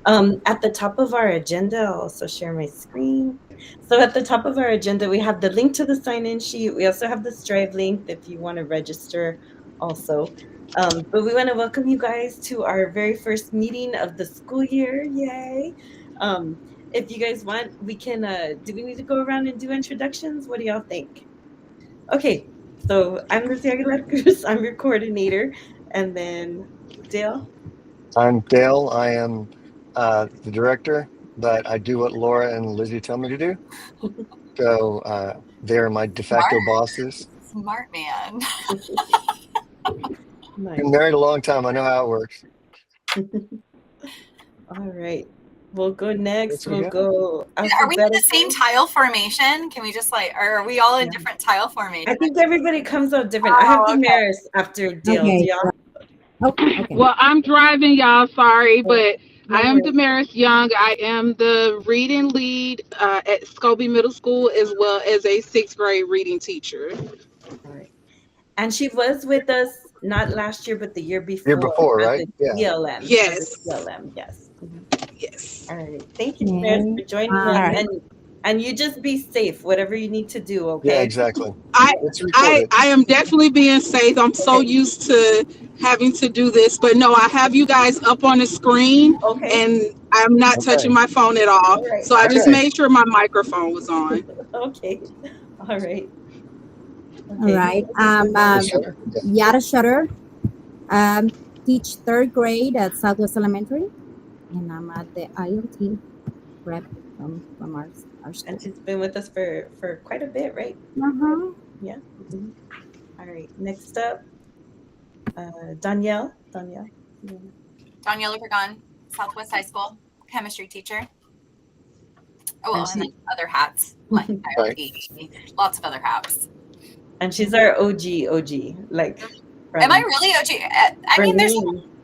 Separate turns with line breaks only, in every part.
At the top of our agenda, I'll also share my screen. So at the top of our agenda, we have the link to the sign-in sheet. We also have the Strive link if you want to register also. But we want to welcome you guys to our very first meeting of the school year. Yay. Um, if you guys want, we can, do we need to go around and do introductions? What do y'all think? Okay, so I'm Lucy Aguilar Cruz. I'm your coordinator. And then Dale.
I'm Dale. I am the director, but I do what Laura and Lizzie tell me to do. So they're my de facto bosses.
Smart man.
Nice.
Been married a long time. I know how it works.
All right. We'll go next.
What we
We'll
got?
go
Are we in the
alphabetical.
same tile formation? Can we just or are we all in
Yeah.
different tile formations?
I think everybody comes out different. I have
Oh, okay.
Damaris after Dale.
Okay.
Do y'all?
Okay.
Well, I'm driving, y'all. Sorry, but
No
I am
worries.
Damaris Young. I am the reading lead at Scobie Middle School, as well as a 6th grade reading teacher.
All right. And she was with us not last year, but the year before.
Year before,
as
right?
a
Yeah.
TLM.
Yes.
As a TLM, yes.
Yes.
All right. Thank you, Damaris, for joining
All
us.
right.
And you just be safe, whatever you need to do, okay?
Yeah, exactly.
I
It's recorded.
am definitely being safe. I'm so used to having to do this, but no, I have you guys up on the screen,
Okay.
and I'm not touching my phone at all.
All right.
So I just
Okay.
made sure my microphone was on.
Okay. All right.
All right.
Sure. Yeah.
Yara Shutter. Teach 3rd grade at Southwest Elementary, and I'm at the ILT rep from our school.
And she's been with us for quite a bit, right?
Uh-huh.
Yeah. Mhm. All right. Next up, Danielle.
Danielle Obregon, Southwest High School, chemistry teacher. Oh, well, and then other hats, like ILT, lots of other hats.
And she's our OG. Like,
am I really OG? I mean, there's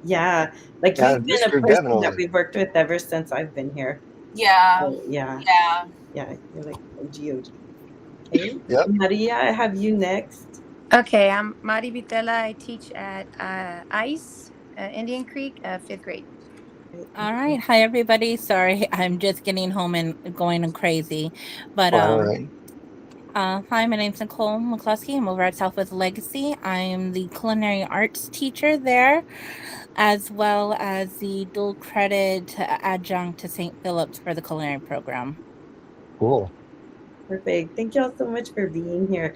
yeah, like
Yeah,
you've
this
been a
group
person
definitely.
that we've worked with ever since I've been here.
yeah,
So, yeah, you're like OG. Okay.
Yep.
Maria, I have you next.
Okay, I'm Mari Vitela. I teach at ICE, Indian Creek, 5th grade.
All right. Hi, everybody. Sorry, I'm just getting home and going crazy. But
All right.
hi, my name's Nicole McCluskey. I'm over at Southwest Legacy. I'm the culinary arts teacher there, as well as the dual credit adjunct to St. Philip's for the culinary program.
Cool.
Perfect. Thank y'all so much for being here.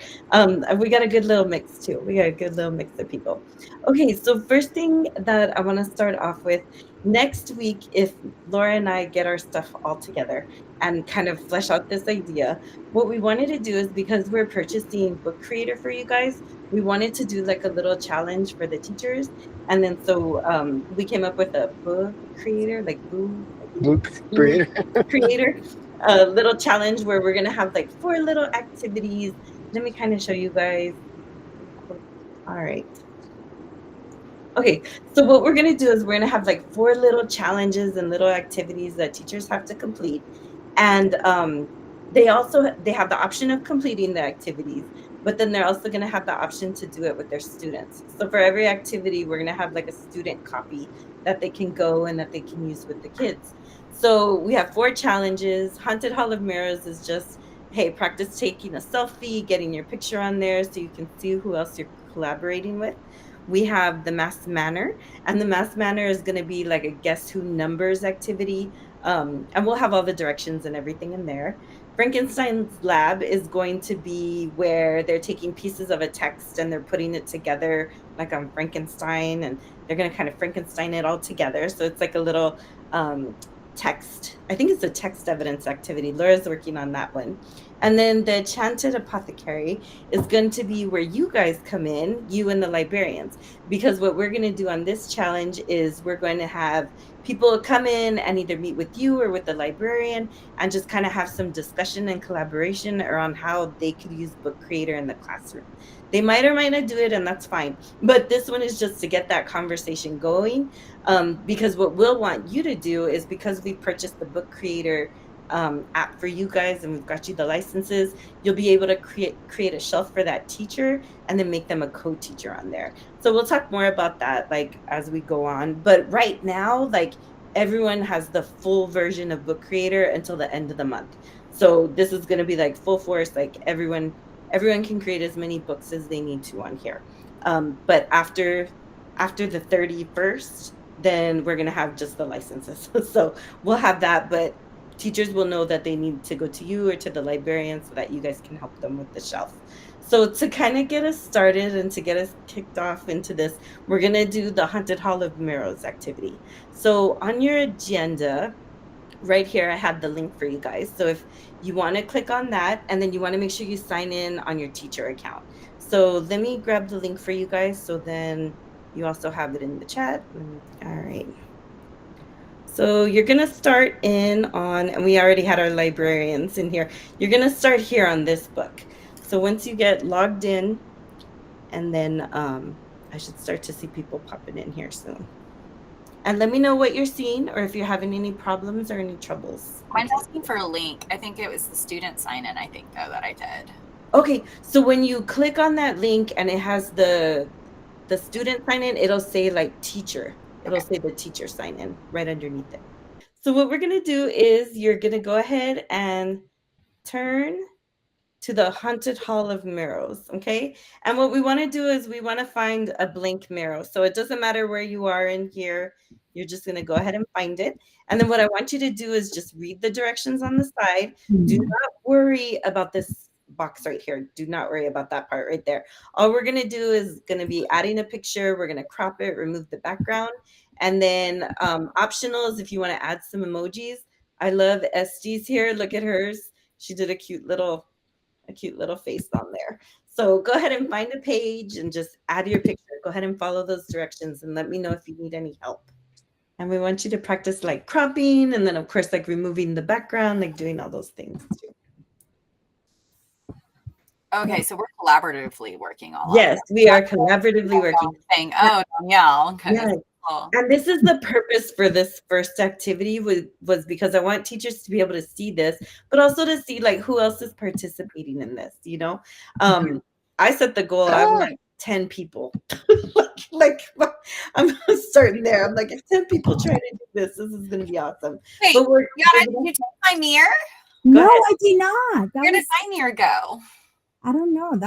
We got a good little mix too. We got a good little mix of people. Okay, so first thing that I want to start off with, next week, if Laura and I get our stuff all together and kind of flesh out this idea, what we wanted to do is, because we're purchasing Book Creator for you guys, we wanted to do like a little challenge for the teachers. And then so we came up with a Book Creator, like
Book Creator.
A little challenge where we're gonna have like 4 little activities. Let me kind of show you guys. All right. Okay, so what we're gonna do is we're gonna have like 4 little challenges and little activities that teachers have to complete, and they have the option of completing the activities, but then they're also gonna have the option to do it with their students. So for every activity, we're gonna have like a student copy that they can go and that they can use with the kids. So we have 4 challenges. Haunted Hall of Mirrors is just, hey, practice taking a selfie, getting your picture on there so you can see who else you're collaborating with. We have the Masked Manor, and the Masked Manor is going to be like a guess who numbers activity, and we'll have all the directions and everything in there. Frankenstein's Lab is going to be where they're taking pieces of a text and they're putting it together like on Frankenstein, and they're going to kind of Frankenstein it all together. So it's like a little text. I think it's a text evidence activity. Laura's working on that one. And then the Enchanted Apothecary is going to be where you guys come in, you and the librarians, because what we're going to do on this challenge is we're going to have people come in and either meet with you or with the librarian and just kind of have some discussion and collaboration around how they could use Book Creator in the classroom. They might or might not do it, and that's fine. But this one is just to get that conversation going, because what we'll want you to do is, because we purchased the Book Creator app for you guys and we've got you the licenses, you'll be able to create a shelf for that teacher and then make them a co-teacher on there. So we'll talk more about that like as we go on. But right now, like everyone has the full version of Book Creator until the end of the month. So this is going to be like full force, like everyone can create as many books as they need to on here. But after the 31st, then we're going to have just the licenses. So we'll have that, but teachers will know that they need to go to you or to the librarian so that you guys can help them with the shelf. So to kind of get us started and to get us kicked off into this, we're going to do the Haunted Hall of Mirrors activity. So on your agenda, right here, I have the link for you guys. So if you want to click on that, and then you want to make sure you sign in on your teacher account. So let me grab the link for you guys. So then you also have it in the chat. All right. So you're going to start in on, and we already had our librarians in here. You're going to start here on this book. So once you get logged in, and then I should start to see people popping in here soon. And let me know what you're seeing or if you're having any problems or any troubles.
Mine's asking for a link. I think it was the student sign-in, I think, though, that I did.
Okay, so when you click on that link and it has the student sign-in, it'll say like teacher. It'll say the teacher sign-in right underneath it. So what we're going to do is you're going to go ahead and turn to the Haunted Hall of Mirrors, okay? And what we want to do is we want to find a blank mirror. So it doesn't matter where you are in here. You're just going to go ahead and find it. And then what I want you to do is just read the directions on the side. Do not worry about this box right here. Do not worry about that part right there. All we're going to do is going to be adding a picture. We're going to crop it, remove the background. And then optional is if you want to add some emojis. I love SG's here. Look at hers. She did a cute little face on there. So go ahead and find a page and just add your picture. Go ahead and follow those directions and let me know if you need any help. And we want you to practice like cropping and then of course like removing the background, like doing all those things too.
Okay, so we're collaboratively working all
Yes, we are collaboratively working.
Saying, oh, Danielle.
Yeah. And this is the purpose for this first activity was because I want teachers to be able to see this, but also to see like who else is participating in this, you know? I set the goal, I want 10 people. like I'm starting there. I'm like, if 10 people try to do this, this is going to be awesome.
Wait,
but
did you take my mirror?
No, I did not.
Where did my mirror go?
I don't know.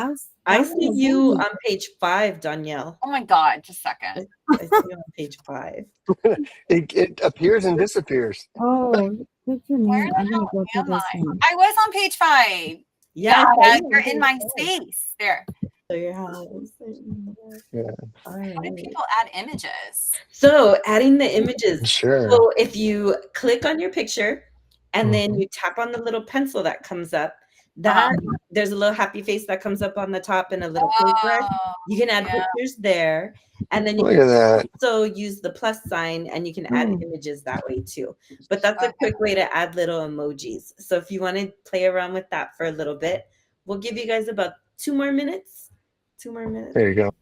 I see you on page 5, Danielle.
Oh my God, just a second.
I see you on page 5.
It appears and disappears.
Oh, what's your
Where
name?
the
I'm gonna
hell
go to
am
this
I?
one.
I was on page 5.
Yeah,
you're in my space. There.
So your house.
Yeah.
How do people add images?
So adding the images.
Sure.
So if you click on your picture and then you tap on the little pencil that comes up, that there's a little happy face that comes up on the top and a little paintbrush. You can add pictures there. And then you can also use the plus sign and you can add images that way too. But that's a quick way to add little emojis. So if you want to play around with that for a little bit, we'll give you guys about 2 more minutes. 2 more minutes.
There you go.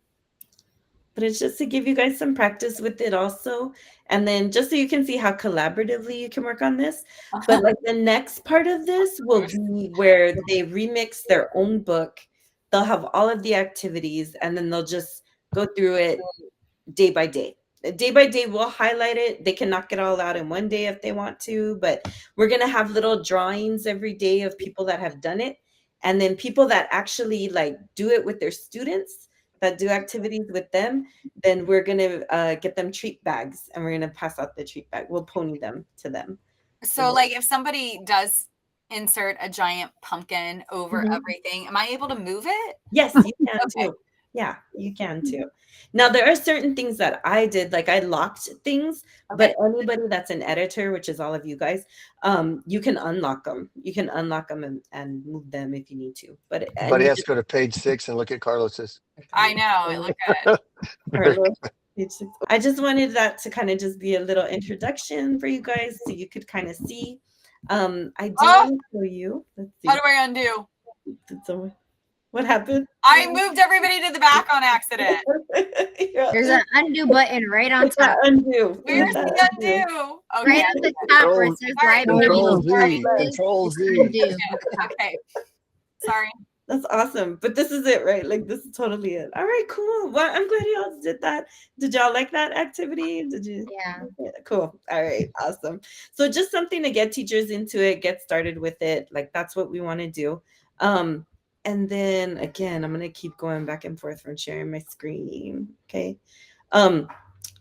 But it's just to give you guys some practice with it also. And then just so you can see how collaboratively you can work on this. But like the next part of this will be where they remix their own book. They'll have all of the activities and then they'll just go through it day by day. Day by day, we'll highlight it. They can knock it all out in one day if they want to. But we're going to have little drawings every day of people that have done it. And then people that actually like do it with their students, that do activities with them, then we're going to get them treat bags and we're going to pass out the treat bag. We'll pony them to them.
So like if somebody does insert a giant pumpkin over everything, am I able to move it?
Yes, you can too. Yeah, you can too. Now, there are certain things that I did, like I locked things, but anybody that's an editor, which is all of you guys, you can unlock them. You can unlock them and move them if you need to. But
he has to go to page 6 and look at Carlos's.
I know, it looked good.
I just wanted that to kind of just be a little introduction for you guys so you could kind of see. I do want to show you. Let's see.
How do I undo?
What happened?
I moved everybody to the back on accident.
There's an undo button right on top.
Undo.
Where's the undo? Okay.
Right at the top where it says library.
Control Z.
Undo.
Okay. Sorry.
That's awesome. But this is it, right? Like this is totally it. All right, cool. Well, I'm glad y'all did that. Did y'all like that activity? Did you?
Yeah.
Cool. All right, awesome. So just something to get teachers into it, get started with it. Like that's what we want to do. And then again, I'm gonna keep going back and forth from sharing my screen. Okay. Um,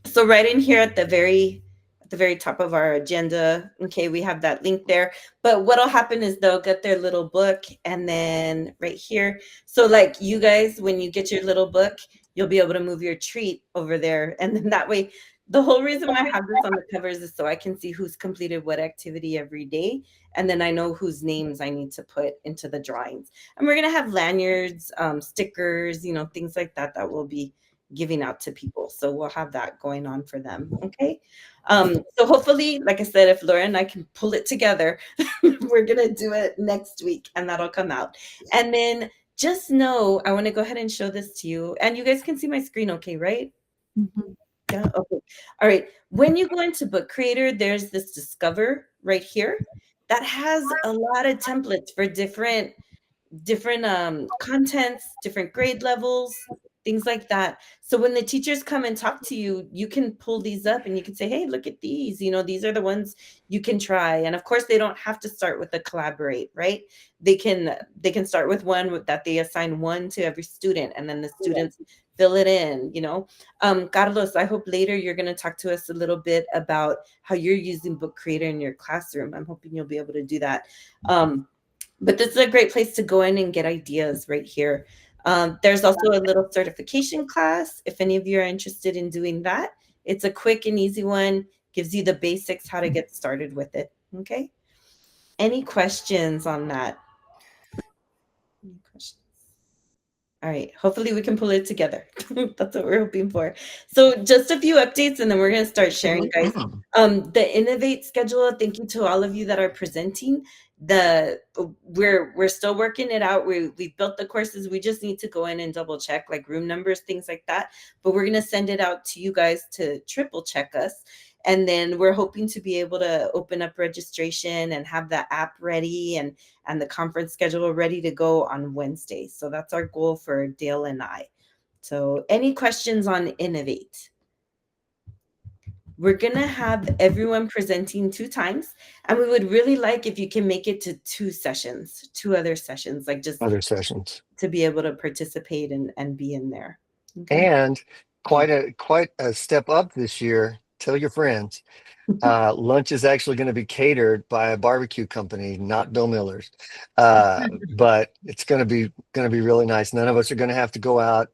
so right in here at the very top of our agenda, okay, we have that link there. But what'll happen is they'll get their little book, and then right here, so like you guys, when you get your little book, you'll be able to move your treat over there, and then that way, the whole reason why I have this on the covers is so I can see who's completed what activity every day, and then I know whose names I need to put into the drawings. And we're gonna have lanyards, stickers, things like that that will be giving out to people. So we'll have that going on for them. Okay. So hopefully, like I said, if Laura and I can pull it together, we're gonna do it next week and that'll come out. And then just know I want to go ahead and show this to you. And you guys can see my screen, okay, right?
Mhm.
Yeah, okay. All right. When you go into Book Creator, there's this Discover right here that has a lot of templates for different contents, different grade levels, things like that. So when the teachers come and talk to you, you can pull these up and you can say, hey, look at these. These are the ones you can try. And of course, they don't have to start with the Collaborate, right? They can start with one that they assign one to every student, and then the students fill it in. Carlos, I hope later you're going to talk to us a little bit about how you're using Book Creator in your classroom. I'm hoping you'll be able to do that. But this is a great place to go in and get ideas right here. There's also a little certification class if any of you are interested in doing that. It's a quick and easy one, gives you the basics how to get started with it. Okay. Any questions on that? Any questions? All right. Hopefully we can pull it together. That's what we're hoping for. So just a few updates and then we're going to start sharing, guys. The Innovate schedule, thank you to all of you that are presenting. We're still working it out. We've built the courses. We just need to go in and double check like room numbers, things like that. But we're going to send it out to you guys to triple check us. And then we're hoping to be able to open up registration and have the app ready and the conference schedule ready to go on Wednesday. So that's our goal for Dale and I. So any questions on Innovate? We're going to have everyone presenting 2 times, and we would really like if you can make it to 2 other sessions, like just
Other sessions.
to be able to participate and be in there. Okay.
And quite a step up this year. Tell your friends. Lunch is actually going to be catered by a barbecue company, not Bill Miller's. But it's going to be really nice. None of us are going to have to go out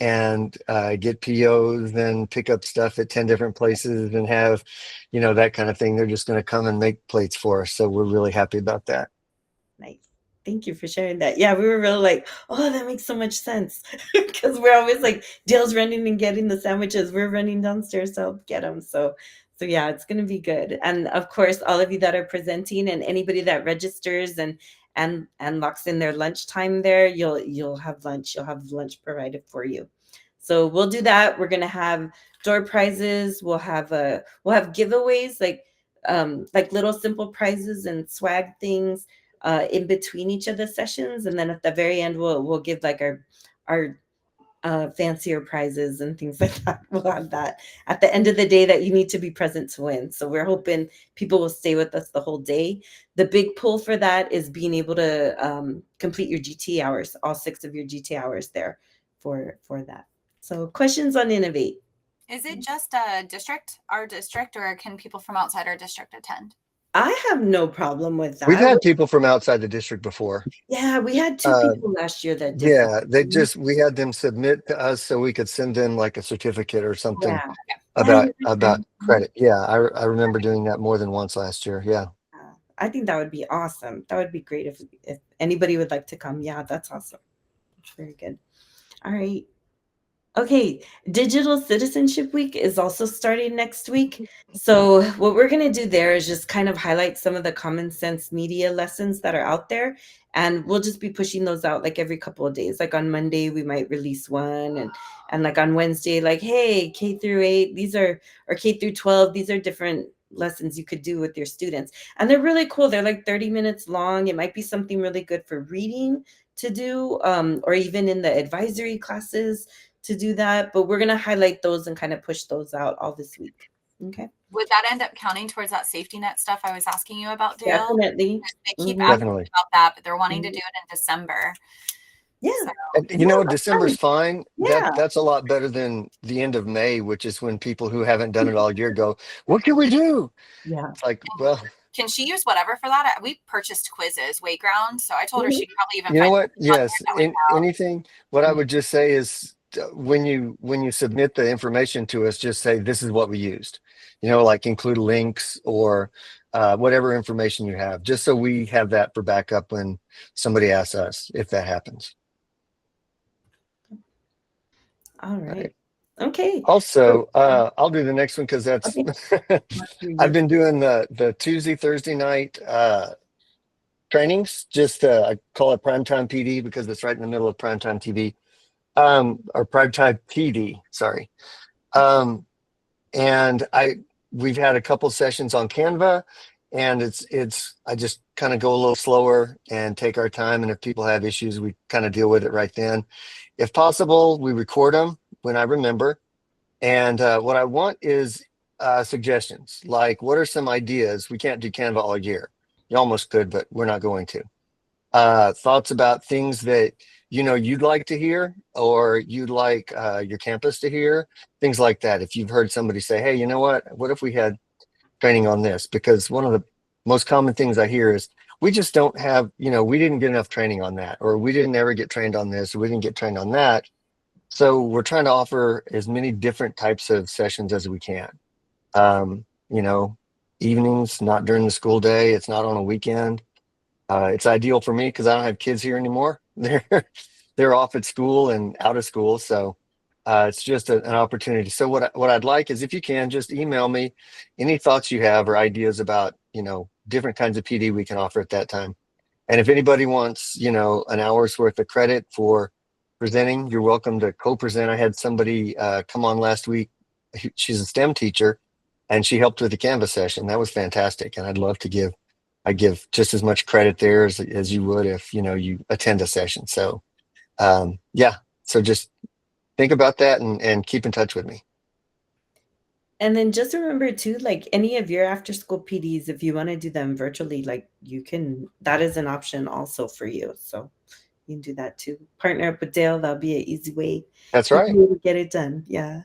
and get POs and pick up stuff at 10 different places and have, that kind of thing. They're just going to come and make plates for us. So we're really happy about that.
Nice. Thank you for sharing that. Yeah, we were really like, oh, that makes so much sense. Because we're always like, Dale's running and getting the sandwiches. We're running downstairs to help get them. So yeah, it's going to be good. And of course, all of you that are presenting and anybody that registers and locks in their lunchtime there, you'll have lunch. You'll have lunch provided for you. So we'll do that. We're going to have door prizes. We'll have giveaways like little simple prizes and swag things in between each of the sessions, and then at the very end we'll give like our fancier prizes and things like that. We'll have that at the end of the day that you need to be present to win. So we're hoping people will stay with us the whole day. The big pull for that is being able to complete your GT hours, all 6 of your GT hours there for that. So questions on Innovate?
Is it just our district, or can people from outside our district attend?
I have no problem with that.
We've had people from outside the district before.
Yeah, we had 2 people last year that did
Yeah,
that.
we had them submit to us so we could send them like a certificate or something
Yeah.
about credit. Yeah, I remember doing that more than once last year. Yeah.
I think that would be awesome. That would be great if anybody would like to come. Yeah, that's awesome. Very good. All right. Okay, Digital Citizenship Week is also starting next week. So what we're going to do there is just kind of highlight some of the common sense media lessons that are out there. And we'll just be pushing those out like every couple of days. Like on Monday, we might release one. And like on Wednesday, like, hey, K through 8, or K through 12, these are different lessons you could do with your students. And they're really cool. They're like 30 minutes long. It might be something really good for reading to do, or even in the advisory classes to do that. But we're going to highlight those and kind of push those out all this week. Okay.
Would that end up counting towards that safety net stuff I was asking you about, Dale?
Definitely.
They keep
Mhm.
asking
Definitely.
about that, but they're wanting to do it in December.
Yeah.
So,
And, you
Yeah,
know,
that's
December's fine.
Yeah.
That's a lot better than the end of May, which is when people who haven't done it all year go, "What can we do?"
Yeah.
It's like, well,
can she use whatever for that? We purchased quizzes, Wayground, so I told her
Mhm.
she'd probably even
you know
find
what?
something on there
Yes,
that would count.
anything. What I would just say is when you submit the information to us, just say this is what we used. You know, like include links or whatever information you have, just so we have that for backup when somebody asks us if that happens.
All right.
Right.
Okay.
Also, I'll do the next one because that's
Okay.
I've been doing the Tuesday, Thursday night trainings. Just I call it primetime PD because it's right in the middle of primetime TV, or primetime PD. Sorry. And we've had a couple sessions on Canva, and it's I just kind of go a little slower and take our time. And if people have issues, we kind of deal with it right then. If possible, we record them when I remember. And what I want is suggestions. Like, what are some ideas? We can't do Canva all year. You almost could, but we're not going to. Thoughts about things that you'd like to hear, or you'd like your campus to hear, things like that. If you've heard somebody say, "Hey, you know what if we had training on this?" Because one of the most common things I hear is we just don't have, we didn't get enough training on that, or we didn't ever get trained on this, or we didn't get trained on that. So we're trying to offer as many different types of sessions as we can. Um, you know, Evenings, not during the school day. It's not on a weekend. It's ideal for me because I don't have kids here anymore. They're off at school and out of school, so it's just an opportunity. So what I'd like is if you can just email me any thoughts you have or ideas about different kinds of PD we can offer at that time. And if anybody wants an hour's worth of credit for presenting, you're welcome to co-present. I had somebody come on last week. She's a STEM teacher, and she helped with the Canvas session. That was fantastic, and I give just as much credit there as you would if you attend a session. So yeah, so just think about that and keep in touch with me.
And then just remember too, like any of your after school PDs, if you want to do them virtually, like that is an option also for you. So you can do that too. Partner up with Dale, that'll be an easy way
That's
to
right.
get it done. Yeah.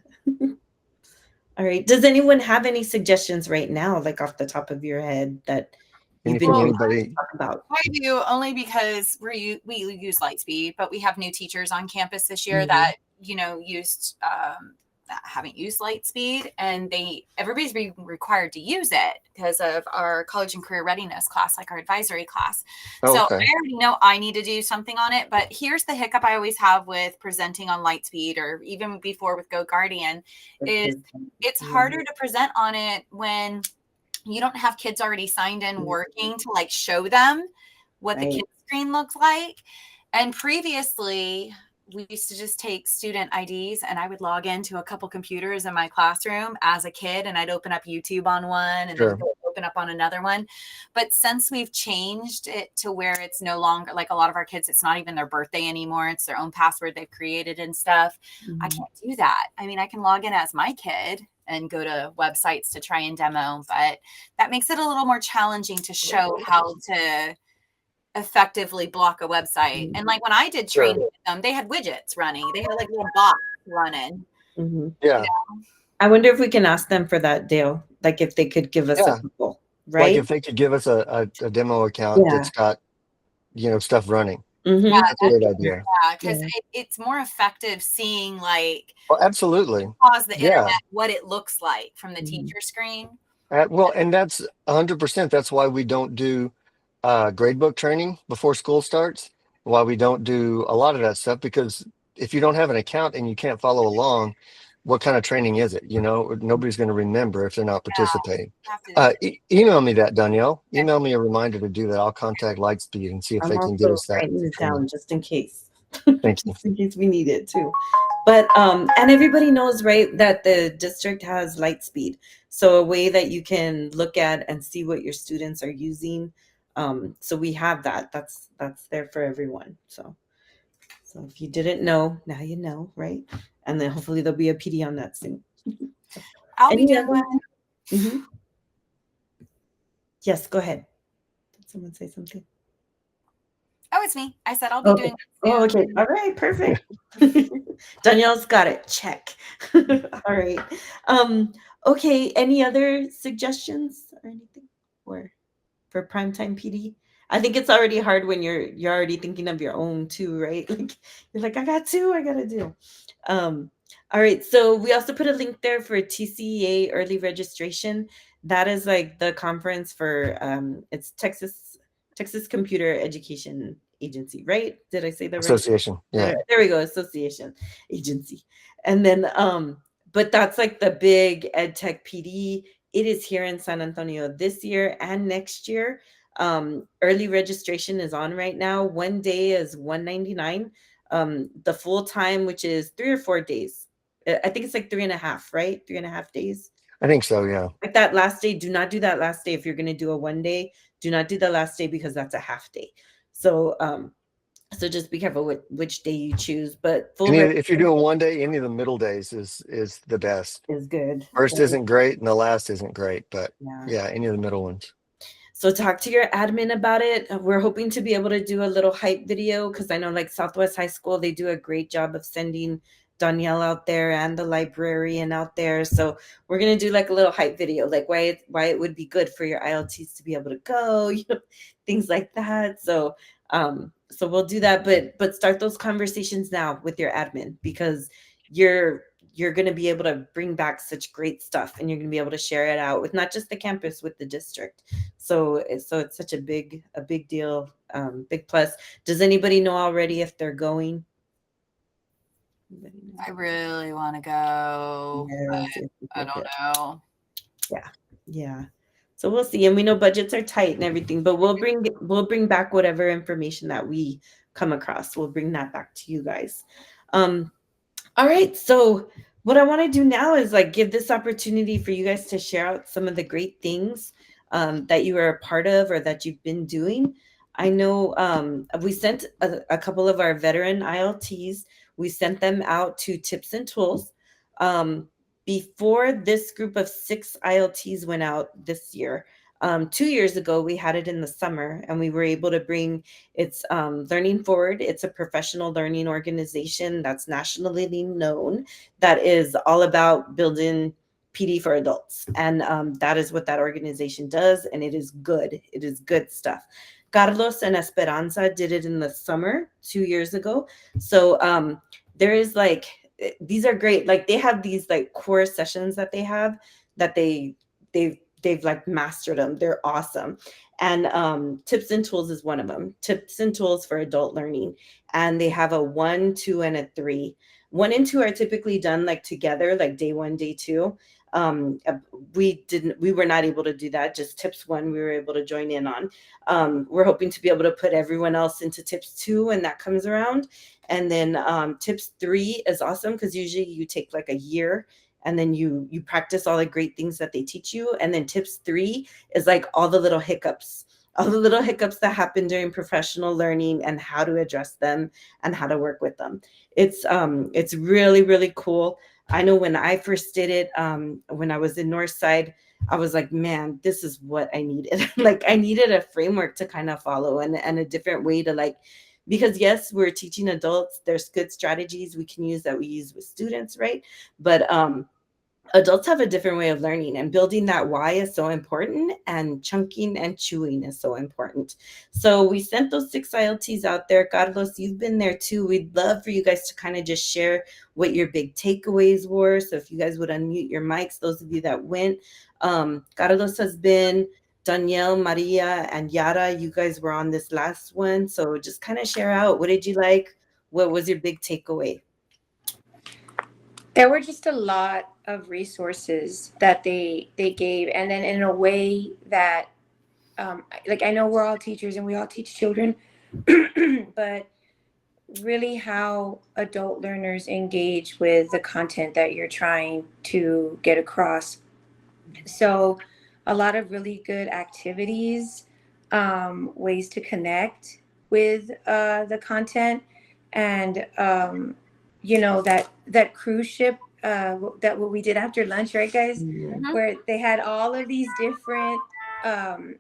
All right. Does anyone have any suggestions right now, like off the top of your head that you've been
Anything
wanting to
anybody?
talk about?
I do, only because we use Lightspeed, but we have new teachers on campus this year
Mhm.
that used that haven't used Lightspeed, and everybody's being required to use it because of our college and career readiness class, like our advisory class.
Oh,
So
okay.
I already know I need to do something on it, but here's the hiccup I always have with presenting on Lightspeed, or even before with Go Guardian, is it's harder to present on it when you don't have kids already signed in working to like show them what the kid screen looks like. And previously, we used to just take student IDs, and I would log into a couple computers in my classroom as a kid, and I'd open up YouTube on one and then open up on another one. But since we've changed it to where it's no longer, like a lot of our kids, it's not even their birthday anymore. It's their own password they've created and stuff. I can't do that. I mean, I can log in as my kid and go to websites to try and demo, but that makes it a little more challenging to show how to effectively block a website. And like when I did training with them, they had widgets running. They had like little bots running.
Yeah.
I wonder if we can ask them for that, Dale. Like if they could give us a couple, right?
Like if they could give us a demo account that's got stuff running.
Yeah,
that's a great idea.
Yeah, because it's more effective seeing like
absolutely
pause the internet, what it looks like from the teacher screen.
Well, and that's 100%. That's why we don't do gradebook training before school starts. Why we don't do a lot of that stuff, because if you don't have an account and you can't follow along, what kind of training is it? Nobody's going to remember if they're not participating. Email me that, Danielle. Email me a reminder to do that. I'll contact Lightspeed and see if they can get us that.
Writing it down just in case.
Thank you.
Just in case we need it too. But and everybody knows, right, that the district has Lightspeed. So a way that you can look at and see what your students are using. So we have that. That's there for everyone. So if you didn't know, now you know, right? And then hopefully there'll be a PD on that soon.
I'll be
Any
doing
other? Mhm. Yes, go ahead. Did someone say something?
Oh, it's me. I said I'll be
Okay.
doing that
Oh,
soon.
okay. All right. Perfect. Danielle's got it. Check. All right. Okay. Any other suggestions or anything for primetime PD? I think it's already hard when you're already thinking of your own too, right? Like you're like, I got two, I gotta do. Um, all right. So we also put a link there for TCEA early registration. That is like the conference for it's Texas Computer Education Agency, right? Did I say that right?
Association. Yeah.
There we go, association agency. And then but that's like the big ed tech PD. It is here in San Antonio this year and next year. Early registration is on right now. One day is $199. The full time, which is 3 or 4 days. I think it's like 3.5, right? 3.5 days.
I think so. Yeah.
Like that last day, do not do that last day if you're gonna do a one day. Do not do the last day because that's a half day. So so just be careful which day you choose. But full
If you're doing one day, any of the middle days is the best.
is good.
First isn't great, and the last isn't great, but
Yeah.
yeah, any of the middle ones.
So talk to your admin about it. We're hoping to be able to do a little hype video because I know like Southwest High School, they do a great job of sending Danielle out there and the librarian out there. So we're gonna do like a little hype video, like why it would be good for your ILTs to be able to go, things like that. So we'll do that, but start those conversations now with your admin because you're going to be able to bring back such great stuff and you're going to be able to share it out with not just the campus, with the district. So it's such a big deal, big plus. Does anybody know already if they're going?
I really want to go.
Yes,
I don't know.
Yeah. So we'll see. And we know budgets are tight and everything, but we'll bring back whatever information that we come across. We'll bring that back to you guys. All right. So what I want to do now is like give this opportunity for you guys to share out some of the great things that you are a part of or that you've been doing. I know we sent a couple of our veteran ILTs. We sent them out to Tips and Tools. Before this group of 6 ILTs went out this year, 2 years ago, we had it in the summer and we were able to bring it's Learning Forward. It's a professional learning organization that's nationally known, that is all about building PD for adults. And that is what that organization does. And it is good. It is good stuff. Carlos and Esperanza did it in the summer 2 years ago. So there is like, these are great. Like they have these like core sessions that they have that they've like mastered them. They're awesome. And Tips and Tools is one of them. Tips and Tools for Adult Learning. And they have a 1, 2, and a 3. 1 and 2 are typically done like together, like day 1, day 2. We were not able to do that. Just Tips 1 we were able to join in on. We're hoping to be able to put everyone else into Tips 2 when that comes around. And then Tips 3 is awesome because usually you take like a year and then you practice all the great things that they teach you. And then Tips 3 is like all the little hiccups that happen during professional learning and how to address them and how to work with them. It's really, really cool. I know when I first did it, when I was in Northside, I was like, man, this is what I needed. Like I needed a framework to kind of follow and a different way to like, because yes, we're teaching adults. There's good strategies we can use that we use with students, right? But adults have a different way of learning, and building that why is so important, and chunking and chewing is so important. So we sent those 6 ILTs out there. Carlos, you've been there too. We'd love for you guys to kind of just share what your big takeaways were. So if you guys would unmute your mics, those of you that went. Carlos has been, Danielle, Maria, and Yara, you guys were on this last one. So just kind of share out, what did you like? What was your big takeaway?
There were just a lot of resources that they gave, and then in a way that like I know we're all teachers and we all teach children, but really how adult learners engage with the content that you're trying to get across. So a lot of really good activities, ways to connect with the content, and that cruise ship, that what we did after lunch, right, guys?
Mhm.
Where they had all of these different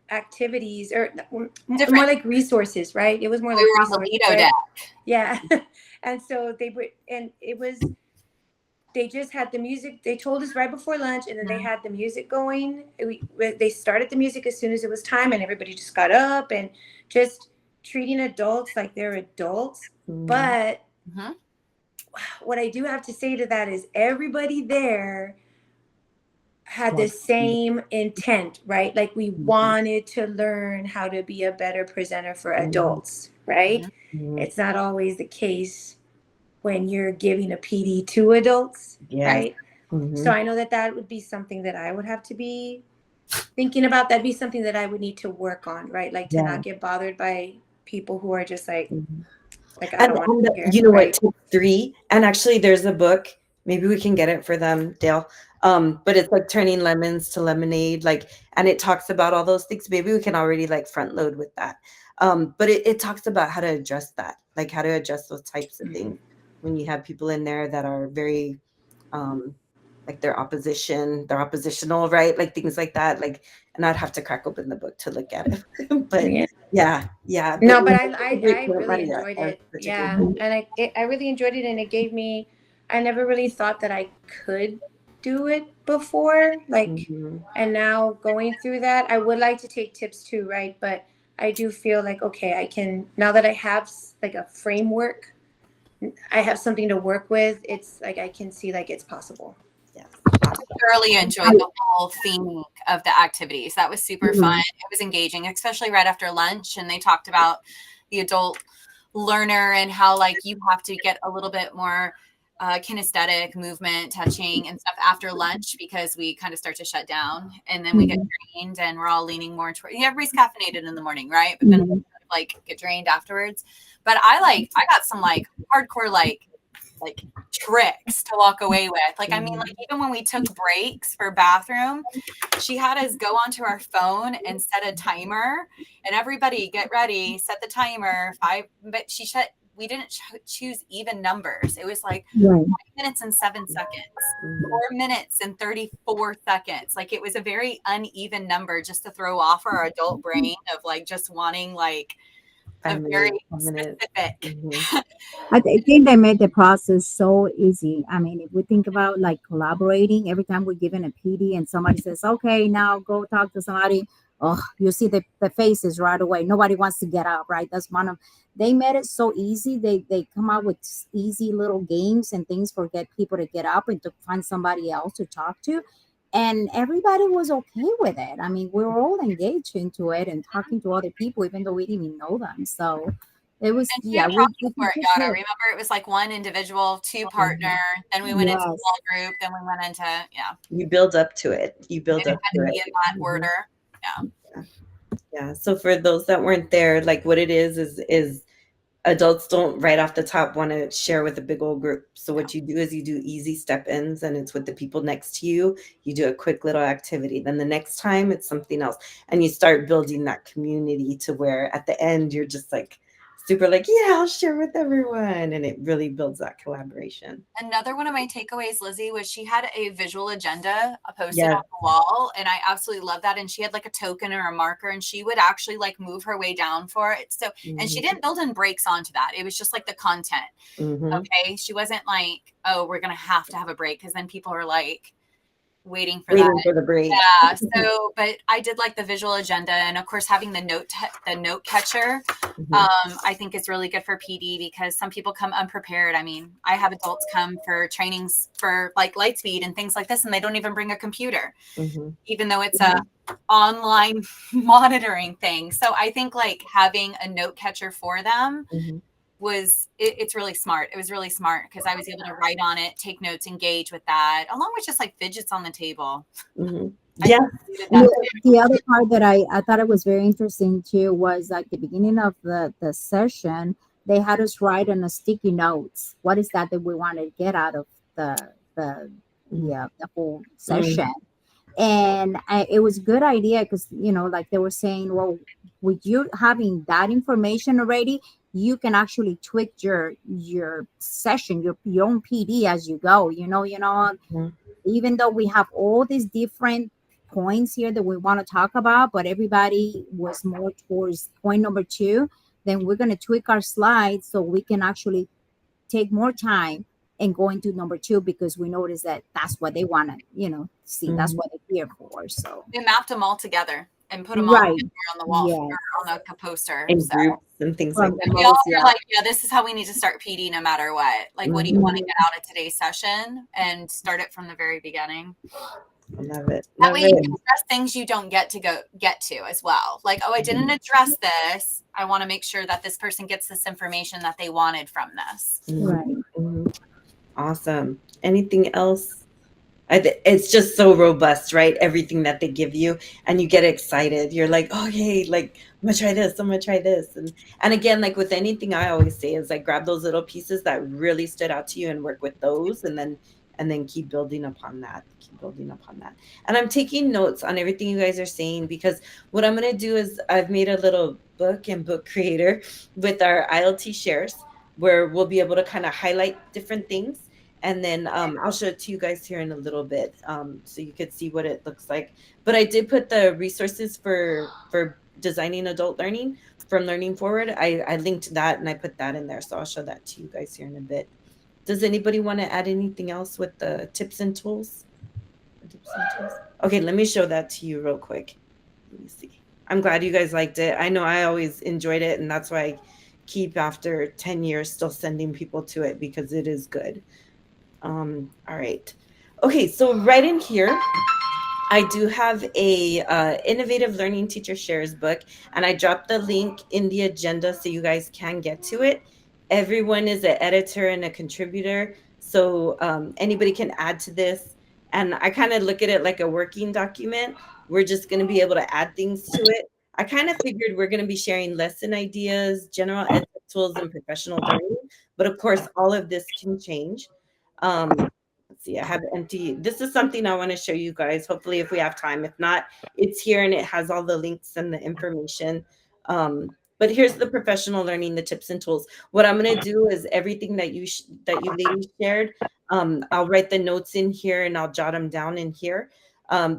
activities, or more
Different.
like resources, right? It was more
We
like
were on the
resources,
Lido
right?
deck.
Yeah. And so it was, they just had the music. They told us right before lunch, and then they had the music going. They started the music as soon as it was time, and everybody just got up and just treating adults like they're adults.
Mhm.
But
Mm-hmm.
what I do have to say to that is everybody there had the
Like,
same intent, right? Like we
mhm.
wanted to learn how to be a better presenter for
Mhm.
adults, right?
Mhm.
It's not always the case when you're giving a PD to adults,
Yes.
right? So
Mhm.
I know that that would be something that I would have to be thinking about. That'd be something that I would need to work on, right? Like to
Yeah.
not get bothered by people who are just like,
Mhm.
I don't want to be here,
You know what?
right?
Tip 3, and actually there's a book, maybe we can get it for them, Dale. But it's like turning lemons to lemonade, like, and it talks about all those things. Maybe we can already like front load with that. But it talks about how to address that, like how to address those types of things when you have people in there that are very um like they're oppositional, right? Like things like that. Like, and I'd have to crack open the book to look at it. But
Yeah.
yeah. But
No,
no,
but
that's a great
I
point,
really
Maria.
enjoyed
That was
it.
such a great
Yeah,
point.
and I really enjoyed it, and it gave me. I never really thought that I could do it before, like,
Mhm.
and now going through that, I would like to take tips too, right? But I do feel like okay, I can now that I have like a framework, I have something to work with. It's like I can see like it's possible.
Yes.
Thoroughly enjoyed the whole theme of the activities. That was super fun.
Mhm.
It was engaging, especially right after lunch. And they talked about the adult learner and how like you have to get a little bit more kinesthetic movement, touching and stuff after lunch because we kind of start to shut down and then we get drained and we're all leaning more toward. Everybody's caffeinated in the morning, right? But then we like get drained afterwards. But I got some like hardcore like tricks to walk away with. Like, I mean, like even when we took breaks for bathroom, she had us go onto our phone and set a timer and everybody get ready, set the timer 5, but we didn't choose even numbers. It was like 5 minutes and 7 seconds, 4 minutes and 34 seconds. Like it was a very uneven number just to throw off our adult brain of like just wanting like a
5
very
minutes, 10 minutes.
specific.
I think they made the process so easy. I mean, if we think about like collaborating, every time we're given a PD and somebody says, okay, now go talk to somebody, oh, you see the faces right away. Nobody wants to get up, right? That's one of, they made it so easy. They come out with easy little games and things for get people to get up and to find somebody else to talk to. And everybody was okay with it. I mean, we were all engaged into it and talking to other people, even though we didn't even know them. So it was,
And
yeah,
two talking for it,
we
Yada.
did.
Remember, it was like one individual, two partner. Then we went into
Yes.
small group. Then we went into
You build up to it. You build
And it
up
had
to
to be
it.
in that order. Yeah.
Yeah. So for those that weren't there, like what it is adults don't right off the top want to share with a big old group. So what you do is you do easy step ins and it's with the people next to you. You do a quick little activity. Then the next time it's something else. And you start building that community to where at the end you're just like super like, yeah, I'll share with everyone. And it really builds that collaboration.
Another one of my takeaways, Lizzie, was she had a visual agenda posted
Yes.
on the wall, and I absolutely love that. And she had like a token or a marker, and she would actually like move her way down for it. So, and she didn't build in breaks onto that. It was just like the content.
Mhm.
Okay, she wasn't like, oh, we're gonna have to have a break because then people are like waiting for
Waiting
that.
for the break.
Yeah. So, but I did like the visual agenda, and of course, having the note catcher. I think it's really good for PD because some people come unprepared. I mean, I have adults come for trainings for like Lightspeed and things like this, and they don't even bring a computer, even though it's a online monitoring thing. So I think like having a note catcher for them it's really smart. It was really smart because I was able to write on it, take notes, engage with that, along with just like fidgets on the table.
Yeah.
The other part that I thought it was very interesting too was like the beginning of the session, they had us write on a sticky notes. What is that we want to get out of the whole session? And it was a good idea because, like they were saying, well, with you having that information already, you can actually tweak your session, your own PD as you go.
Mhm.
Even though we have all these different points here that we want to talk about, but everybody was more towards point number two, then we're going to tweak our slides so we can actually take more time and go into number two, because we notice that that's what they want to, see. That's
Mhm.
what they're here for. So,
We mapped them all together and put them all
right.
together on the wall
Yes.
or on a poster.
In
So
groups and things like
From
that.
we all
post,
were
yeah.
like, yeah, this is how we need to start PD no matter what. Like, what do you want to
Mhm.
get out of today's session and start it from the very beginning.
Love it.
That
Love
way you
it.
can address things you don't get to as well. Like, oh, I didn't address this. I want to make sure that this person gets this information that they wanted from this.
Right.
Mhm. Awesome. Anything else? It's just so robust, right? Everything that they give you, and you get excited. You're like, oh, hey, like I'm gonna try this. I'm gonna try this, and again, like with anything, I always say is like grab those little pieces that really stood out to you and work with those, and then keep building upon that. Keep building upon that. And I'm taking notes on everything you guys are saying, because what I'm gonna do is I've made a little book and book creator with our ILT shares, where we'll be able to kind of highlight different things, and then I'll show it to you guys here in a little bit, so you could see what it looks like. But I did put the resources for designing adult learning from Learning Forward. I linked that and I put that in there, so I'll show that to you guys here in a bit. Does anybody want to add anything else with the tips and tools? Tips and tools? Okay, let me show that to you real quick. Let me see. I'm glad you guys liked it. I know I always enjoyed it, and that's why I keep, after 10 years, still sending people to it, because it is good. All right. Okay, so right in here, I do have a innovative learning teacher shares book, and I dropped the link in the agenda so you guys can get to it. Everyone is an editor and a contributor, so anybody can add to this. And I kind of look at it like a working document. We're just going to be able to add things to it. I kind of figured we're going to be sharing lesson ideas, general ed tools, and professional learning, but of course, all of this can change. Let's see, I have empty. This is something I want to show you guys. Hopefully, if we have time. If not, it's here and it has all the links and the information. But here's the professional learning, the tips and tools. What I'm going to do is everything that you ladies shared. I'll write the notes in here and I'll jot them down in here.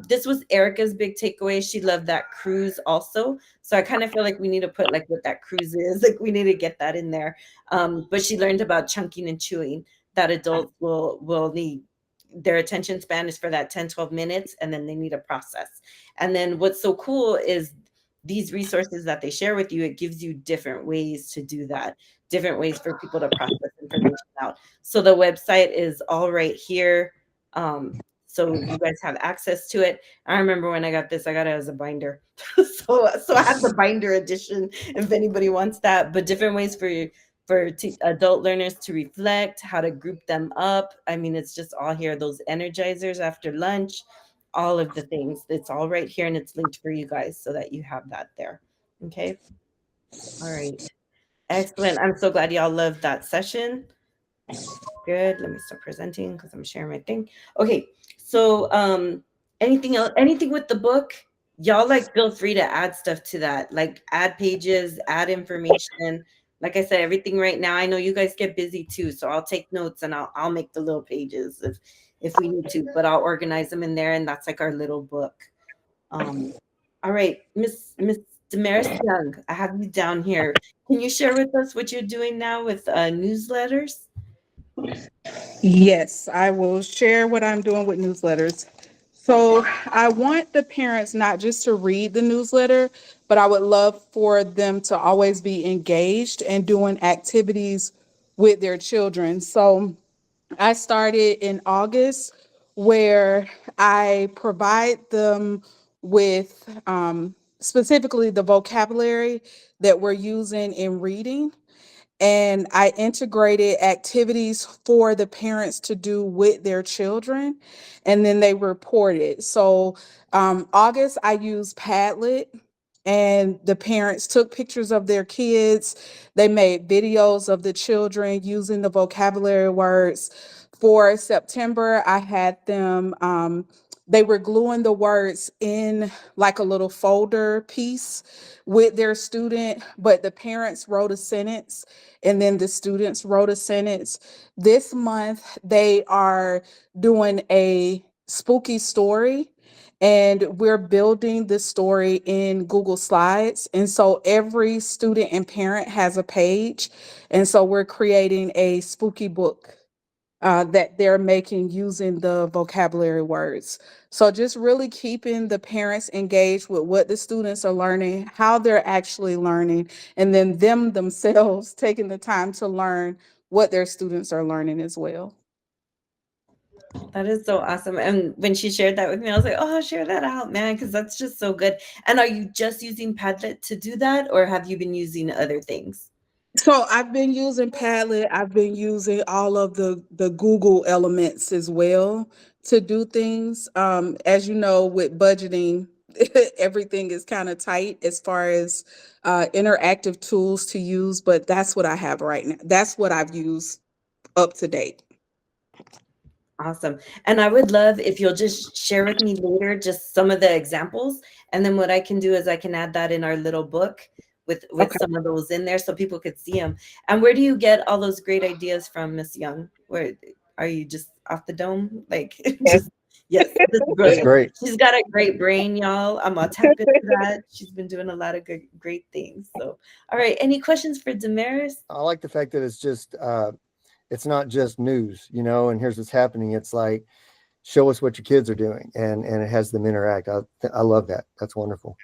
This was Erica's big takeaway. She loved that cruise also. So I kind of feel like we need to put like what that cruise is. Like we need to get that in there. But she learned about chunking and chewing, that adults will need, their attention span is for that 10-12 minutes, and then they need a process. And then what's so cool is these resources that they share with you, it gives you different ways to do that, different ways for people to process information out. So the website is all right here. So you guys have access to it. I remember when I got this, I got it as a binder. So I have the binder edition if anybody wants that. But different ways for adult learners to reflect, how to group them up. I mean, it's just all here. Those energizers after lunch, all of the things. It's all right here, and it's linked for you guys so that you have that there. Okay. All right. Excellent. I'm so glad y'all loved that session. Good. Let me stop presenting because I'm sharing my thing. Okay. So anything else, anything with the book? Y'all like feel free to add stuff to that. Like add pages, add information. Like I said, everything right now. I know you guys get busy too. So I'll take notes and I'll make the little pages if we need to, but I'll organize them in there, and that's like our little book. All right, Miss Damaris Young, I have you down here. Can you share with us what you're doing now with newsletters?
Yes, I will share what I'm doing with newsletters. So I want the parents not just to read the newsletter, but I would love for them to always be engaged and doing activities with their children. So I started in August, where I provide them with specifically the vocabulary that we're using in reading, and I integrated activities for the parents to do with their children, and then they report it. So, August, I used Padlet, and the parents took pictures of their kids. They made videos of the children using the vocabulary words. For September, I had them they were gluing the words in like a little folder piece with their student, but the parents wrote a sentence and then the students wrote a sentence. This month, they are doing a spooky story, and we're building the story in Google Slides. And so every student and parent has a page. And so we're creating a spooky book that they're making using the vocabulary words. So just really keeping the parents engaged with what the students are learning, how they're actually learning, and then them themselves taking the time to learn what their students are learning as well.
That is so awesome. And when she shared that with me, I was like, oh, share that out, man, because that's just so good. And are you just using Padlet to do that, or have you been using other things?
So I've been using Padlet. I've been using all of the Google elements as well to do things. As you know, with budgeting, everything is kind of tight as far as interactive tools to use. But that's what I have right now. That's what I've used up to date.
Awesome. And I would love if you'll just share with me later just some of the examples. And then what I can do is I can add that in our little book with
Okay.
some of those in there so people could see them. And where do you get all those great ideas from, Miss Young? Where are you just off the dome? Like just yes, this is
That's
brilliant.
great.
She's got a great brain, y'all. I'm gonna tap into that. She's been doing a lot of good, great things. So all right, any questions for Damaris?
I like the fact that it's not just news, and here's what's happening. It's like, show us what your kids are doing, and it has them interact. I love that. That's wonderful.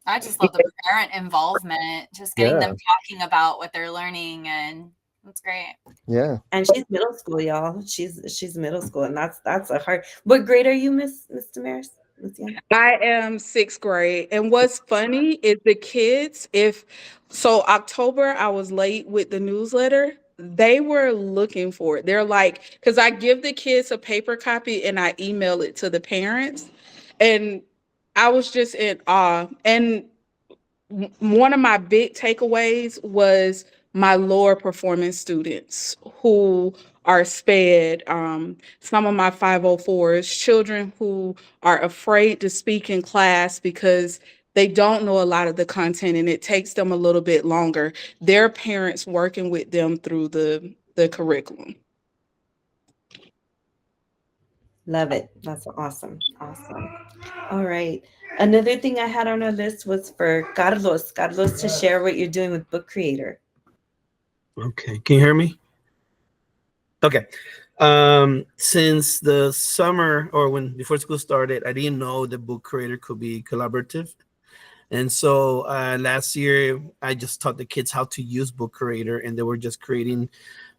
I just love the parent involvement, just getting them talking about what they're learning, and that's great.
Yeah.
And she's middle school, y'all. She's middle school, and that's a hard. What grade are you, Miss Damaris? Miss Young?
I am sixth grade. And what's funny is the kids, October, I was late with the newsletter. They were looking for it. They're like, because I give the kids a paper copy and I email it to the parents. And I was just in awe. And one of my big takeaways was my lower performing students who are sped, some of my 504s, children who are afraid to speak in class because they don't know a lot of the content and it takes them a little bit longer. Their parents working with them through the curriculum.
Love it. That's awesome. Awesome. All right. Another thing I had on our list was for Carlos. Carlos to share what you're doing with Book Creator.
Okay, can you hear me? Okay. Since the summer or before school started, I didn't know the Book Creator could be collaborative. And so last year, I just taught the kids how to use Book Creator, and they were just creating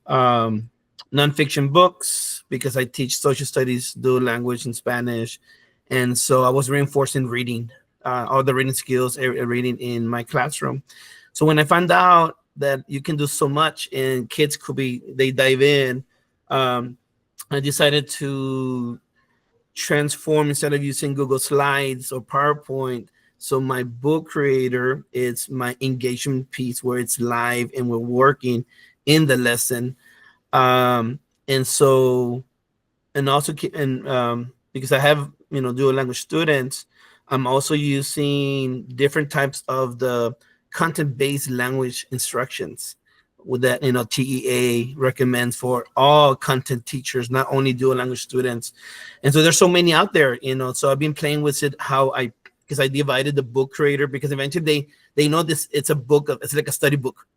nonfiction books because I teach social studies, dual language, and Spanish. And so I was reinforcing reading, all the reading skills, reading in my classroom. So when I found out that you can do so much and kids they dive in, I decided to transform instead of using Google Slides or PowerPoint. So my Book Creator is my engagement piece where it's live and we're working in the lesson. And so, and also, because I have, dual language students, I'm also using different types of the content-based language instructions with that, TEA recommends for all content teachers, not only dual language students. And so there's so many out there, so I've been playing with it, because I divided the Book Creator, because eventually they know this, it's like a study book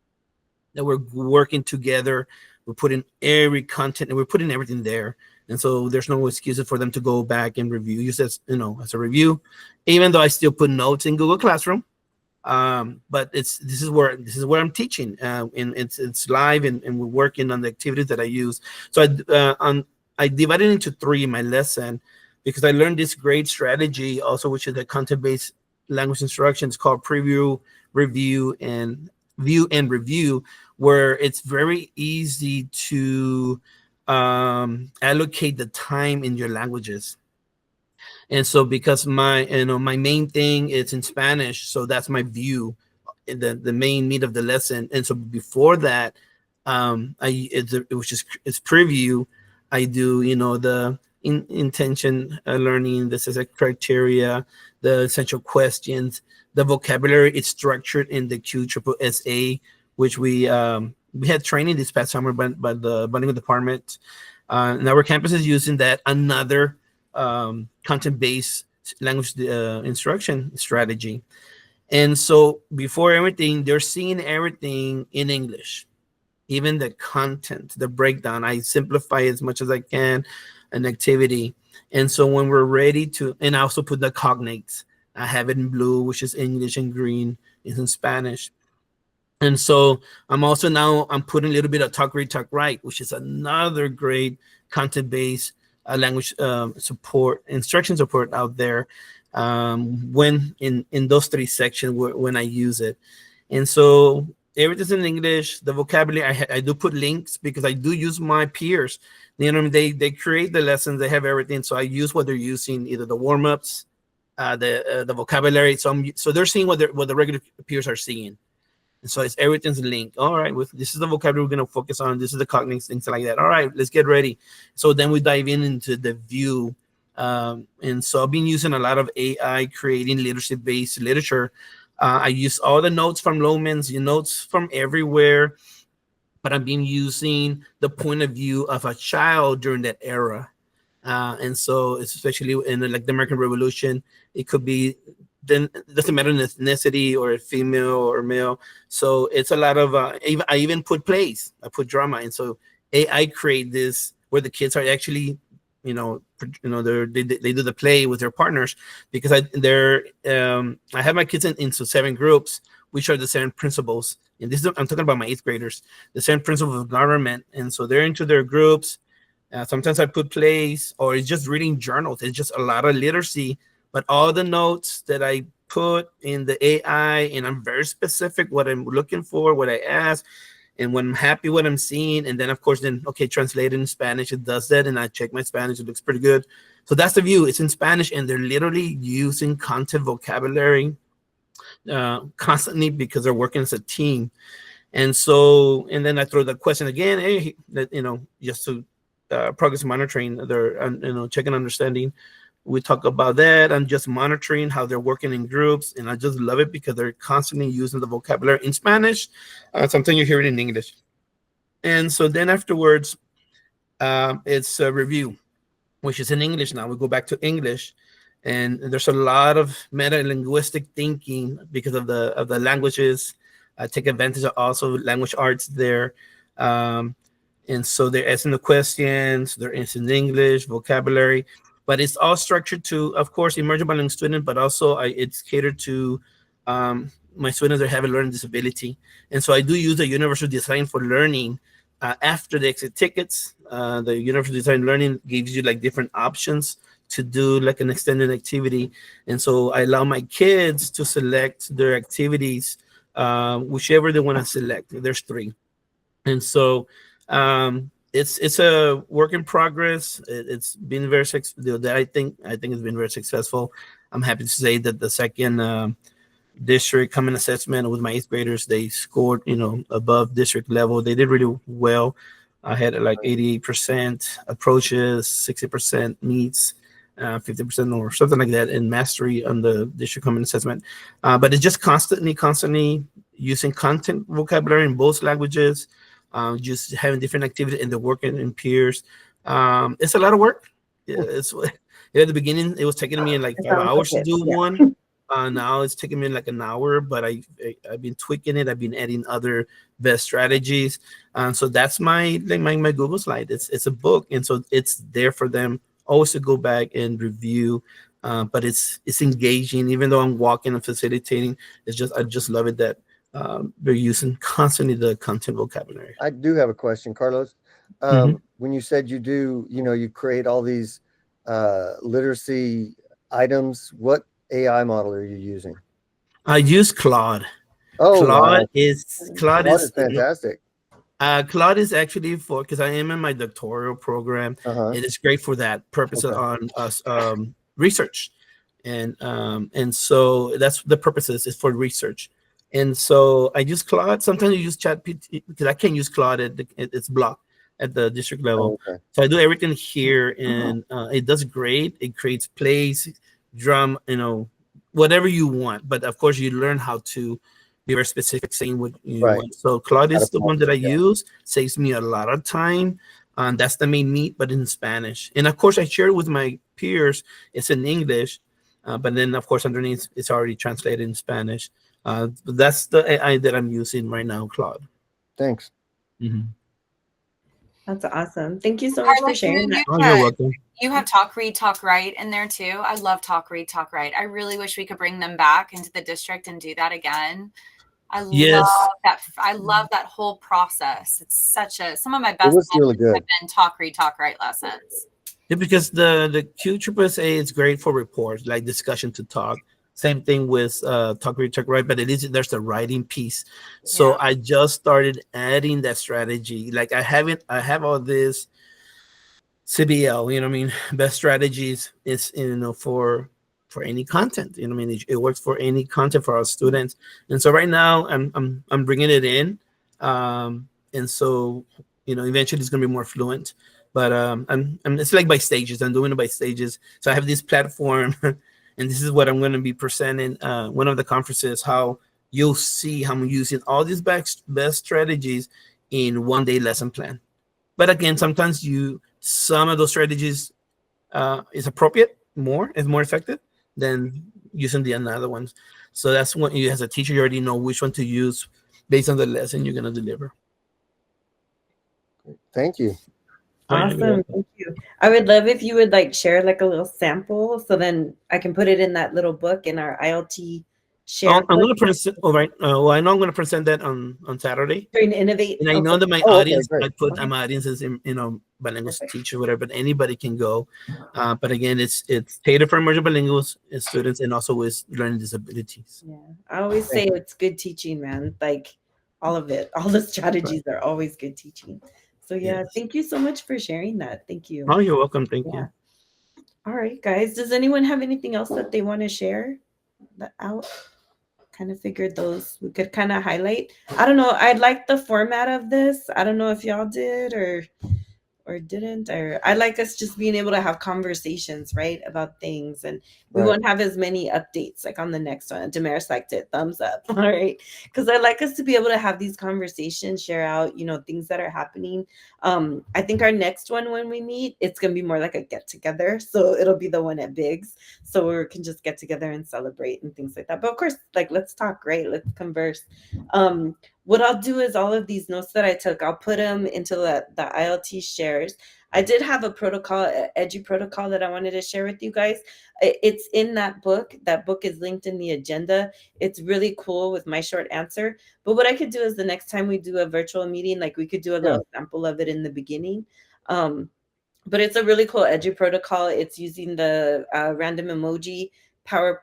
that we're working together. We're putting every content and we're putting everything there. And so there's no excuses for them to go back and review, use as a review, even though I still put notes in Google Classroom. But this is where I'm teaching, and it's live, and we're working on the activities that I use. So I divided into 3 in my lesson, because I learned this great strategy also, which is the content-based language instructions called preview, review, and view and review, where it's very easy to allocate the time in your languages. And so because my main thing is in Spanish, so that's my view, the main meat of the lesson. And so before that, it's preview. I do the intention learning, the success criteria, the essential questions, the vocabulary. It's structured in the QSSA, which we had training this past summer by the bilingual department. And our campus is using that, another content-based language instruction strategy. And so before everything, they're seeing everything in English, even the content, the breakdown. I simplify as much as I can an activity. And so when we're ready to, and I also put the cognates. I have it in blue, which is English, and green is in Spanish. And so I'm putting a little bit of talk read talk write, which is another great content based language support, instruction support out there, when in those three sections when I use it. And so everything's in English. The vocabulary, I do put links because I do use my peers. You know, they create the lessons, they have everything, so I use what they're using, either the warm-ups, the vocabulary. So they're seeing what the regular peers are seeing. And so it's everything's linked. All right, this is the vocabulary we're going to focus on. This is the cognitive things like that. All right, let's get ready. So then we dive into the view. And so I've been using a lot of AI creating leadership-based literature. I use all the notes from Lohman's, notes from everywhere, but I've been using the point of view of a child during that era. And so it's especially in like the American Revolution, it could be, then it doesn't matter ethnicity or female or male. So it's a lot of I even put plays, I put drama, and so AI create this where the kids are actually, they do the play with their partners, because I have my kids into 7 groups, which are the 7 principles. And I'm talking about my 8th graders, the 7 principles of government, and so they're into their groups. Sometimes I put plays, or it's just reading journals. It's just a lot of literacy. But all the notes that I put in the AI, and I'm very specific what I'm looking for, what I ask, and when I'm happy what I'm seeing. And then, of course, translate it in Spanish. It does that, and I check my Spanish. It looks pretty good. So that's the view. It's in Spanish, and they're literally using content vocabulary constantly because they're working as a team. And so, and then I throw the question again, hey, just to progress monitoring, their checking understanding. We talk about that and just monitoring how they're working in groups. And I just love it because they're constantly using the vocabulary in Spanish. Sometimes you hear it in English. And so then afterwards, it's a review, which is in English now. We go back to English. And there's a lot of meta-linguistic thinking because of the languages. I take advantage of also language arts there. And so they're asking the questions, they're answering English, vocabulary, but it's all structured to, of course, emerging bilingual student, but also it's catered to my students that have a learning disability. And so I do use the universal design for learning after the exit tickets. The universal design learning gives you like different options to do like an extended activity. And so I allow my kids to select their activities, whichever they want to select. There's 3. And so it's a work in progress. It's been very successful. I think it's been very successful. I'm happy to say that the second district common assessment with my 8th graders, they scored above district level. They did really well. I had like 88% approaches, 60% meets, 50% or something like that in mastery on the district common assessment. But it's just constantly using content vocabulary in both languages, just having different activities and the working in peers. It's a lot of work. At the beginning, it was taking me in like 5 hours to do one. Now it's taking me like an hour, but I've been tweaking it. I've been adding other best strategies. So that's my Google slide. It's a book, and so it's there for them always to go back and review. But it's engaging, even though I'm walking and facilitating. I just love it that they're using constantly the content vocabulary.
I do have a question, Carlos. When you said you do, you create all these literacy items, what AI model are you using?
I use Claude.
Oh,
Claude
wow.
is
Fantastic.
Claude is actually because I am in my doctoral program. It is great for that purpose on research, and so that's the purposes is for research. And so I use Claude. Sometimes I use ChatGPT because I can't use Claude. It's blocked. at the district level.
Okay.
So I do everything here, and it does great. It creates plays, drum, whatever you want. But of course, you learn how to be very specific, saying what you
Right.
want. So Claude
How to
is the one that I
practice, yeah.
use. Saves me a lot of time. That's the main meat, but in Spanish. And of course, I share it with my peers. It's in English, but then of course underneath it's already translated in Spanish. That's the AI that I'm using right now, Claude.
Thanks.
That's awesome. Thank you so much for sharing that.
Oh, you're welcome.
You have Talk, Read, Talk, Write in there too. I love Talk, Read, Talk, Write. I really wish we could bring them back into the district and do that again.
Yes.
love that. I love that whole process. It's some of my best
was really good.
have been Talk, Read, Talk, Write lessons.
Yeah, because the QSSA is great for reports, like discussion to talk. Same thing with Talk, Read, Talk, Write, but there's the writing piece. So
Yeah.
I just started adding that strategy. Like I have all this CBL, you know what I mean? Best strategies is, for any content, you know what I mean? It works for any content for our students. And so right now I'm bringing it in. And so, eventually it's going to be more fluent, but it's like by stages. I'm doing it by stages. So I have this platform and this is what I'm going to be presenting one of the conferences, how you'll see how I'm using all these best strategies in 1 day lesson plan. But again, sometimes some of those strategies is appropriate is more effective than using the another ones. So that's when you, as a teacher, you already know which one to use based on the lesson you're going to deliver.
Thank you.
Awesome. Thank you. I would love if you would share a little sample so then I can put it in that little book in our ILT share.
I'm going to present. All right. Well, I know I'm going to present that on Saturday.
Trying to innovate.
And I know that my audience, my audience is, bilingual teacher, whatever, but anybody can go. But again, it's catered for emerging bilinguals, students, and also with learning disabilities.
Yeah. I always say it's good teaching, man. All of it, all the strategies are always good teaching. So yeah, thank you so much for sharing that. Thank you.
Oh, you're welcome. Thank you.
All right, guys. Does anyone have anything else that they want to share out? Kind of figured those we could kind of highlight. I don't know. I'd like the format of this. I don't know if y'all did or didn't, or I like us just being able to have conversations, right, about things, and we won't have as many updates on the next one. Damaris liked it, thumbs up. All right, because I like us to be able to have these conversations, share out, things that are happening. I think our next one when we meet, it's gonna be more like a get together, so it'll be the one at Biggs, so we can just get together and celebrate and things like that. But of course, let's talk, right? Let's converse. What I'll do is all of these notes that I took, I'll put them into the ILT shares. I did have a protocol, Edu protocol that I wanted to share with you guys. It's in that book. That book is linked in the agenda. It's really cool with my short answer. But what I could do is the next time we do a virtual meeting, we could do a little sample of it in the beginning. But it's a really cool Edu protocol. It's using the random emoji power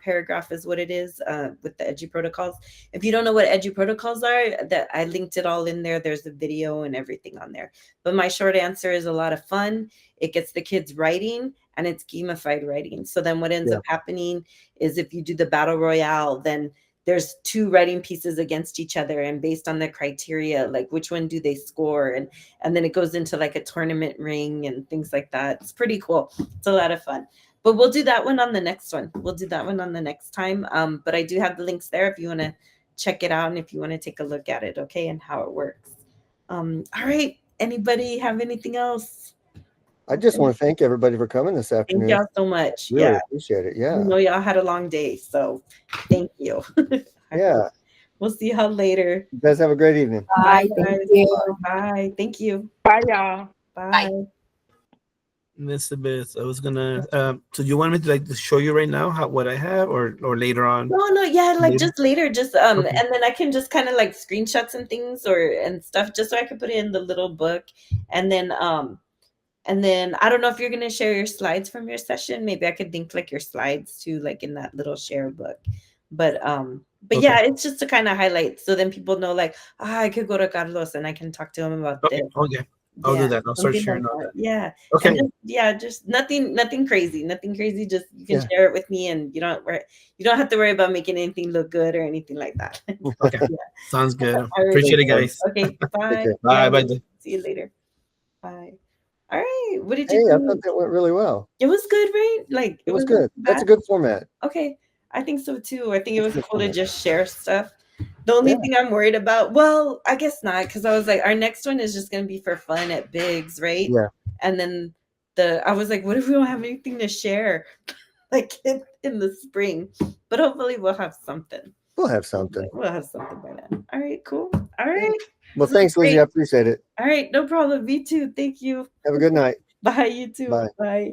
paragraph is what it is with the Edu protocols. If you don't know what Edu protocols are, that I linked it all in there. There's a video and everything on there. But my short answer is a lot of fun. It gets the kids writing and it's gamified writing. So then what ends up happening is if you do the battle royale, then there's two writing pieces against each other, and based on the criteria, which one do they score, and then it goes into a tournament ring and things like that. It's pretty cool. It's a lot of fun. But we'll do that one on the next one. We'll do that one on the next time. But I do have the links there if you want to check it out and if you want to take a look at it, okay, and how it works. All right. Anybody have anything else?
I just want to thank everybody for coming this afternoon.
Thank y'all so much.
Really appreciate it. Yeah.
I know y'all had a long day, so thank you.
Yeah.
We'll see y'all later.
You guys have a great evening.
Bye,
Thank
guys.
you.
Bye. Thank you.
Bye, y'all.
Bye.
Elizabeth, I was gonna. So you want me to show you right now what I have, or later on?
No, yeah,
later?
Just later, just okay. And then I can just kind of screenshots and things and stuff, just so I can put it in the little book, and then I don't know if you're gonna share your slides from your session. Maybe I could link your slides to in that little share book, but okay. Yeah, it's just to kind of highlight, so then people know I could go to Carlos and I can talk to him about this.
Okay. I'll do that. I'll start sharing all that.
Yeah.
Okay.
Just nothing crazy. Nothing crazy. Just you can share it with me, and you don't have to worry about making anything look good or anything like that.
Okay. Sounds good. Appreciate it, guys.
Okay. Bye.
Bye. Bye.
See you later. Bye. All right. What did
Hey,
you
I
think?
thought that went really well.
It was good, right? Like
It was
wasn't
good. That's a
bad.
good format.
Okay. I think so too. I think it
That's
was
a good
cool to
format.
just share stuff. The only
Yeah.
thing I'm worried about, well, I guess not, because I was like, our next one is just gonna be for fun at Biggs, right?
Yeah.
And then I was like, what if we don't have anything to share, like in the spring? But hopefully we'll have something.
We'll have something.
We'll have something by then. All right, cool. All
Yeah.
right.
Well,
This was
thanks, Lizzie. I
great.
appreciate it.
All right, no problem. Me too. Thank you.
Have a good night.
Bye, you too.
Bye.
Bye.